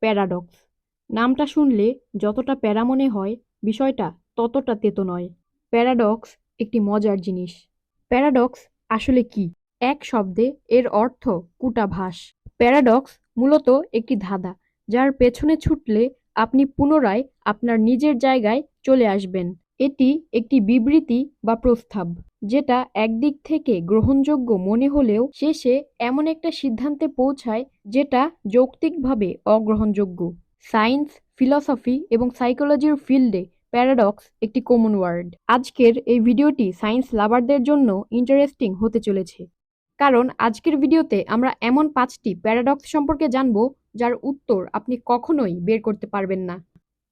Paradox. নামটা শুনলে যতটা প্যারা মনে হয়, বিষয়টা ততটা তেতো নয়। প্যারাডক্স একটি মজার জিনিস। প্যারাডক্স আসলে কি? এক শব্দে এর অর্থ কূটাভাস। প্যারাডক্স মূলত একটি ধাঁধা, যার পেছনে ছুটলে আপনি পুনরায় আপনার নিজের জায়গায় চলে আসবেন। এটি একটি বিবৃতি বা প্রস্তাব, যেটা একদিক থেকে গ্রহণযোগ্য মনে হলেও শেষে এমন একটা সিদ্ধান্তে পৌঁছায় যেটা যৌক্তিকভাবে অগ্রহণযোগ্য। সায়েন্স, ফিলসফি এবং সাইকোলজির ফিল্ডে প্যারাডক্স একটি কমন ওয়ার্ড। আজকের এই ভিডিওটি সায়েন্স লাভারদের জন্য ইন্টারেস্টিং হতে চলেছে, কারণ আজকের ভিডিওতে আমরা এমন 5টি প্যারাডক্স সম্পর্কে জানব যার উত্তর আপনি কখনোই বের করতে পারবেন না।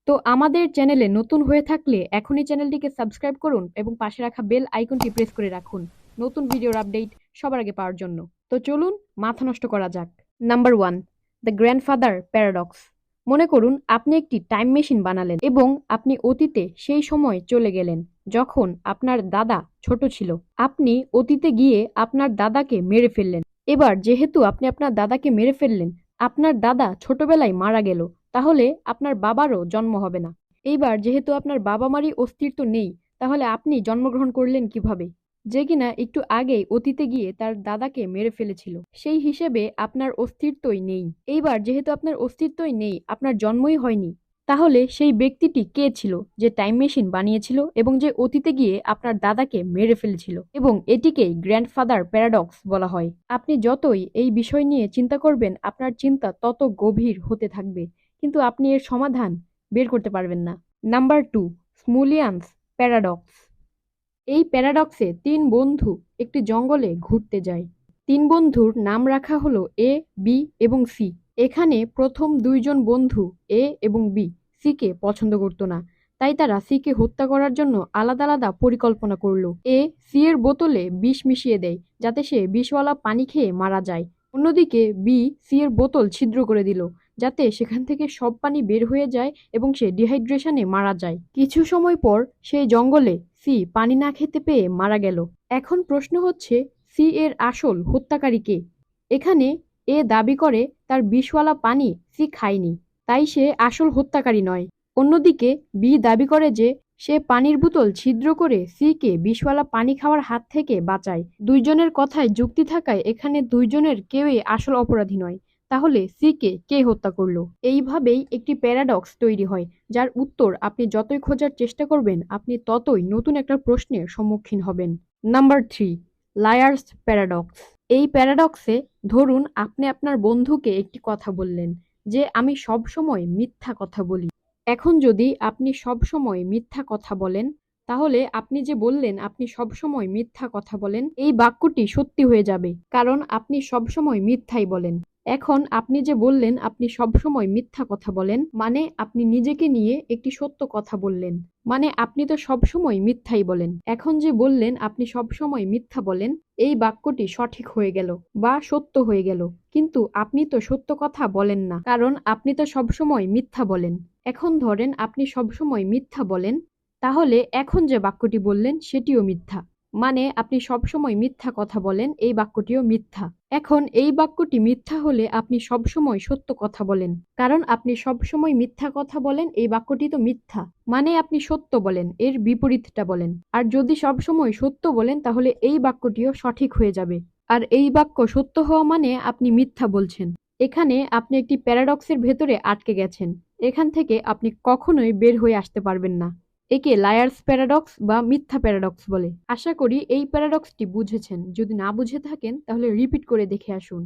তো আমাদের চ্যানেলে নতুন হয়ে থাকলে এখনই চ্যানেলটিকে সাবস্ক্রাইব করুন এবং পাশে রাখা বেল আইকনটি প্রেস করে রাখুন নতুন ভিডিওর আপডেট সবার আগে পাওয়ার জন্য। তো চলুন মাথা নষ্ট করা যাক। Number 1, the grandfather paradox. মনে করুন আপনি একটি টাইম মেশিন বানালেন এবং আপনি অতীতে সেই সময় চলে গেলেন যখন আপনার দাদা ছোট ছিল। আপনি অতীতে গিয়ে আপনার দাদাকে মেরে ফেললেন। এবার যেহেতু আপনি আপনার দাদাকে মেরে ফেললেন, আপনার দাদা ছোটবেলায় মারা গেল, তাহলে আপনার বাবারও জন্ম হবে না। এইবার যেহেতু আপনার বাবা মারই অস্তিত্ব নেই, তাহলে আপনি জন্মগ্রহণ করলেন কিভাবে? যে কিনা একটু আগেই অতীতে গিয়ে তার দাদাকে মেরে ফেলেছিল। সেই হিসেবে আপনার অস্তিত্বই নেই। এইবার যেহেতু আপনার অস্তিত্বই নেই, আপনার জন্মই হয়নি, তাহলে সেই ব্যক্তিটি কে ছিল যে টাইম মেশিন বানিয়েছিল এবং যে অতীতে গিয়ে আপনার দাদাকে মেরে ফেলেছিল? এবং এটিকেই গ্র্যান্ডফাদার প্যারাডক্স বলা হয়। আপনি যতই এই বিষয় নিয়ে চিন্তা করবেন, আপনার চিন্তা তত গভীর হতে থাকবে, কিন্তু আপনি এর সমাধান বের করতে পারবেন না। Number 2, Smullyan's paradox. এই প্যারাডক্সে 3 বন্ধু একটি জঙ্গলে ঘুরতে যায়। 3 বন্ধুর নাম রাখা হলো এ, বি এবং সি। এখানে প্রথম 2 জন বন্ধু এ এবং বি সিকে পছন্দ করতো না, তাই তারা সিকে হত্যা করার জন্য আলাদা আলাদা পরিকল্পনা করলো। এ সি এর বোতলে বিষ মিশিয়ে দেয় যাতে সে বিষওয়ালা পানি খেয়ে মারা যায়। অন্যদিকে বি সি এর বোতল ছিদ্র করে দিল যাতে সেখান থেকে সব পানি বের হয়ে যায় এবং সে ডিহাইড্রেশনে মারা যায়। কিছু সময় পর সেই জঙ্গলে সি পানি না খেতে পেয়ে মারা গেল। এখন প্রশ্ন হচ্ছে, সি এর আসল হত্যাকারী কে? এখানে এ দাবি করে তার বিষওয়ালা পানি সি খায়নি, তাই সে আসল হত্যাকারী নয়। অন্যদিকে বি দাবি করে যে সে পানির বোতল ছিদ্র করে সি কে বিষওয়ালা পানি খাওয়ার হাত থেকে বাঁচায়। দুইজনের কথায় যুক্তি থাকায় এখানে দুইজনের কেউই আসল অপরাধী নয়। তাহলে সি কে কে হত্যা করলো? এইভাবেই একটি প্যারাডক্স তৈরি হয়, যার উত্তর আপনি যতই খোঁজার চেষ্টা করবেন, আপনি ততই নতুন একটা প্রশ্নের সম্মুখীন হবেন। Number 3, liars paradox. এই প্যারাডক্সে ধরুন আপনি আপনার বন্ধুকে একটি কথা বললেন যে আমি সব সময় মিথ্যা কথা বলি। এখন যদি আপনি সব সময় মিথ্যা কথা বলেন, তাহলে আপনি যে বললেন আপনি সব সময় মিথ্যা কথা বলেন, এই বাক্যটি সত্যি হয়ে যাবে, কারণ আপনি সব সময় মিথ্যাই বলেন। এখন আপনি যে বললেন আপনি সবসময় মিথ্যা কথা বলেন, মানে আপনি নিজেকে নিয়ে একটি সত্য কথা বললেন, মানে আপনি তো সবসময় মিথ্যাই বলেন। এখন যে বললেন আপনি সবসময় মিথ্যা বলেন, এই বাক্যটি সঠিক হয়ে গেল বা সত্য হয়ে গেল, কিন্তু আপনি তো সত্য কথা বলেন না, কারণ আপনি তো সবসময় মিথ্যা বলেন। এখন ধরেন আপনি সবসময় মিথ্যা বলেন, তাহলে এখন যে বাক্যটি বললেন সেটিও মিথ্যা, মানে আপনি সবসময় মিথ্যা কথা বলেন, এই বাক্যটিও মিথ্যা। এখন এই বাক্যটি মিথ্যা হলে আপনি সবসময় সত্য কথা বলেন, কারণ আপনি সবসময় মিথ্যা কথা বলেন, এই বাক্যটি তো মিথ্যা, মানে আপনি সত্য বলেন, এর বিপরীতটা বলেন। আর যদি সবসময় সত্য বলেন, তাহলে এই বাক্যটিও সঠিক হয়ে যাবে, আর এই বাক্য সত্য হওয়া মানে আপনি মিথ্যা বলছেন। এখানে আপনি একটি প্যারাডক্সের ভেতরে আটকে গেছেন, এখান থেকে আপনি কখনোই বের হয়ে আসতে পারবেন না। একে লায়ার্স প্যারাডক্স বা মিথ্যা প্যারাডক্স বলে। আশা করি এই প্যারাডক্সটি বুঝেছেন। যদি না বুঝে থাকেন তাহলে রিপিট করে দেখে আসুন।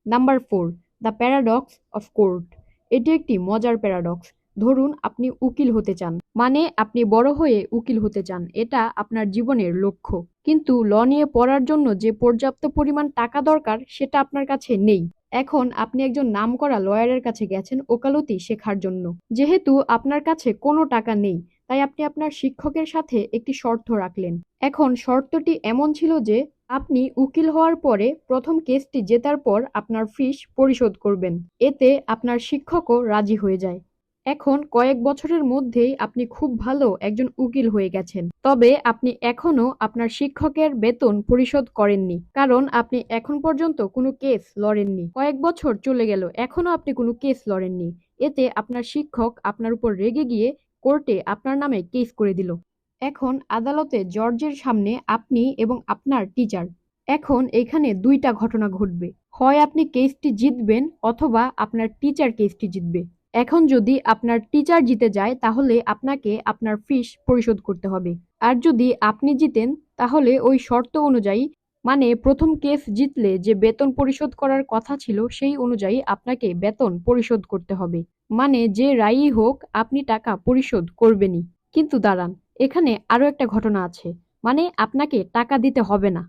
Number 4, the paradox of court. এটি একটি মজার প্যারাডক্স। ধরুন আপনি উকিল হতে চান, মানে আপনি বড় হয়ে উকিল হতে চান, এটা আপনার জীবনের লক্ষ্য, কিন্তু ল নিয়ে পড়ার জন্য যে পর্যাপ্ত পরিমাণ টাকা দরকার সেটা আপনার কাছে নেই। এখন আপনি একজন নামকরা লয়ারের কাছে গেছেন ওকালতি শেখার জন্য। যেহেতু আপনার কাছে কোনো টাকা নেই, তাই আপনি আপনার শিক্ষকের সাথে একটি শর্ত রাখলেন। এখন শর্তটি এমন ছিল যে আপনি উকিল হওয়ার পরে প্রথম কেসটি জেতার পর আপনার ফিস পরিশোধ করবেন। এতে আপনার শিক্ষকও রাজি হয়ে যায়। এখন কয়েক বছরের মধ্যেই আপনি খুব ভালো একজন উকিল হয়ে গেছেন, তবে আপনি এখনো আপনার শিক্ষকের বেতন পরিশোধ করেননি, কারণ আপনি এখন পর্যন্ত কোনো কেস লড়েননি। কয়েক বছর চলে গেল, এখনো আপনি কোনো কেস লড়েননি। এতে আপনার শিক্ষক আপনার উপর রেগে গিয়ে কোর্টে আপনার নামে কেস করে দিল। এখন আদালতে জর্জের সামনে আপনি এবং আপনার টিচার। এখন এখানে দুইটা ঘটনা ঘটবে, হয় আপনি কেসটি জিতবেন অথবা আপনার টিচার কেসটি জিতবে। এখন যদি আপনার টিচার জিতে যায় তাহলে আপনাকে আপনার ফিস পরিশোধ করতে হবে, আর যদি আপনি জিতেন তাহলে ওই শর্ত অনুযায়ী, মানে প্রথম কেস জিতলে যে বেতন পরিশোধ করার কথা ছিল সেই অনুযায়ী আপনাকে বেতন পরিশোধ করতে হবে। মানে যে রায়ই হোক আপনি টাকা পরিশোধ করবেনই। কিন্তু দাঁড়ান, এখানে আরো একটা ঘটনা আছে, মানে আপনাকে টাকা দিতে হবে না।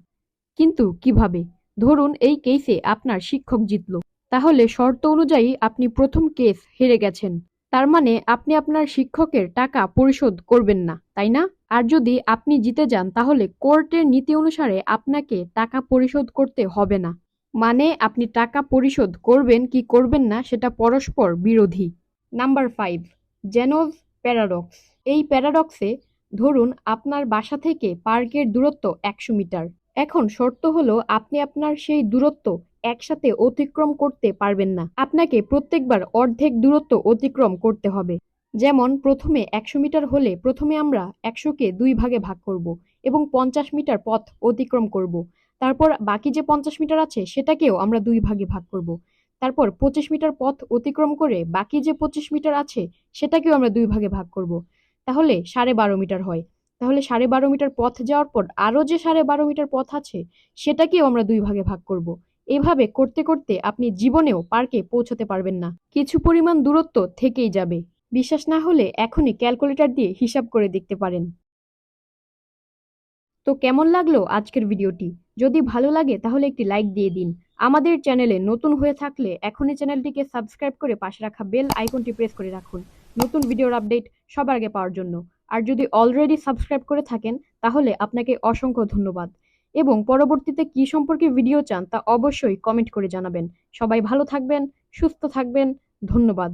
কিন্তু কিভাবে? ধরুন এই কেসে আপনার শিক্ষক জিতলো, তাহলে শর্ত অনুযায়ী আপনি প্রথম কেস হেরে গেছেন। তার মানে আপনি আপনার শিক্ষকের টাকা পরিশোধ করবেন না, তাই না? আর যদি আপনি জিতে যান তাহলে কোর্টের নীতি অনুসারে আপনাকে টাকা পরিশোধ করতে হবে না। মানে আপনি টাকা পরিশোধ করবেন কি করবেন না সেটা পরস্পর বিরোধী। নাম্বার 5, জেনোভ প্যারাডক্স। এই প্যারাডক্সে ধরুন আপনার বাসা থেকে পার্কের দূরত্ব 100 মিটার। এখন শর্ত হলো আপনি আপনার সেই দূরত্ব একসাথে অতিক্রম করতে পারবেন না, আপনাকে প্রত্যেকবার অর্ধেক দূরত্ব অতিক্রম করতে হবে। যেমন প্রথমে 100 মিটার হলে প্রথমে আমরা 100কে 2 ভাগে ভাগ করব এবং 50 মিটার পথ অতিক্রম করব। তারপর বাকি যে 50 মিটার আছে সেটাকেও আমরা 2 ভাগে ভাগ করব। তারপর 25 মিটার পথ অতিক্রম করে বাকি যে 25 মিটার আছে সেটাকেও আমরা 2 ভাগে ভাগ করব। তাহলে 12.5 মিটার হয়। তাহলে 12.5 মিটার পথ যাওয়ার পর আরো যে 12.5 মিটার পথ আছে সেটাকেও আমরা 2 ভাগে ভাগ করব। এভাবে করতে করতে আপনি জীবনেও পার্কে পৌঁছতে পারবেন না, কিছু পরিমাণ দূরত্ব থেকেই যাবে। বিশ্বাস না হলে এখনই ক্যালকুলেটর দিয়ে হিসাব করে দেখতে পারেন। তো কেমন লাগলো আজকের ভিডিওটি? যদি ভালো লাগে তাহলে একটি লাইক দিয়ে দিন। আমাদের চ্যানেলে নতুন হয়ে থাকলে এখনই চ্যানেলটিকে সাবস্ক্রাইব করে পাশে রাখা বেল আইকনটি প্রেস করে রাখুন নতুন ভিডিওর আপডেট সবার আগে পাওয়ার জন্য। আর যদি অলরেডি সাবস্ক্রাইব করে থাকেন তাহলে আপনাকে অসংখ্য ধন্যবাদ, এবং পরবর্তীতে কি সম্পর্কে ভিডিও চান তা অবশ্যই কমেন্ট করে জানাবেন। সবাই ভালো থাকবেন, সুস্থ থাকবেন। ধন্যবাদ।